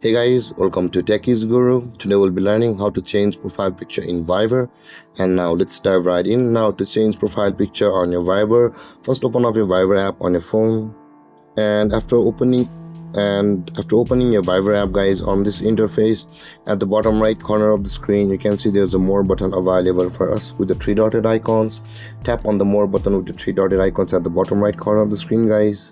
Hey guys, welcome to Techies Guru. Today we'll be learning how to change profile picture in Viber. And now let's dive right in. Now to change profile picture on your Viber, first open up your Viber app on your phone. And after opening your Viber app, guys, on this interface at the bottom right corner of the screen, you can see there's a more button available for us with the three dotted icons. Tap on the more button with the three dotted icons at the bottom right corner of the screen, guys,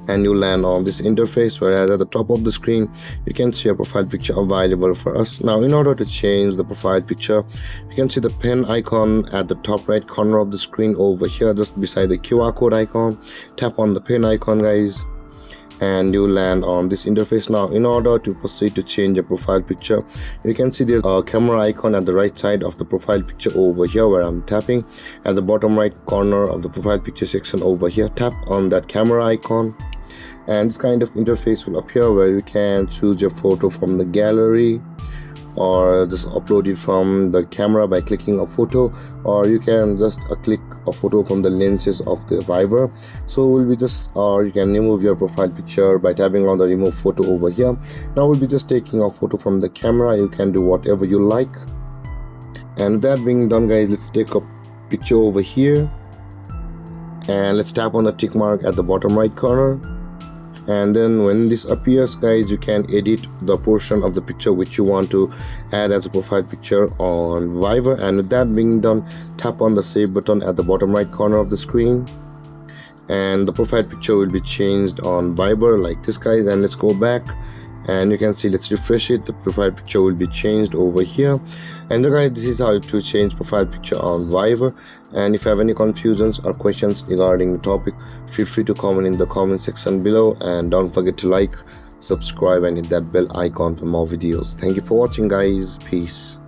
and you land on this interface, whereas at the top of the screen you can see a profile picture available for us. Now in order to change the profile picture, you can see the pen icon at the top right corner of the screen over here, just beside the QR code icon. Tap on the pen icon, guys, and you land on this interface. Now in order to proceed to change a profile picture, you can see there's a camera icon at the right side of the profile picture over here, where I'm tapping. At the bottom right corner of the profile picture section over here, tap on that camera icon, and this kind of interface will appear where you can choose your photo from the gallery, or just upload it from the camera by clicking a photo, or you can just click a photo from the lenses of the Viber. So we'll be just, or you can remove your profile picture by tapping on the remove photo over here. Now we'll be just taking a photo from the camera. You can do whatever you like. And with that being done, guys, let's take a picture over here, and let's tap on the tick mark at the bottom right corner. And then when this appears, guys, you can edit the portion of the picture which you want to add as a profile picture on Viber. And with that being done, tap on the save button at the bottom right corner of the screen, and the profile picture will be changed on Viber like this, guys. And let's go back, and you can see, let's refresh it, the profile picture will be changed over here. And guys, this is how to change profile picture on Viber. And if you have any confusions or questions regarding the topic, feel free to comment in the comment section below, and don't forget to like, subscribe, and hit that bell icon for more videos. Thank you for watching, guys. Peace.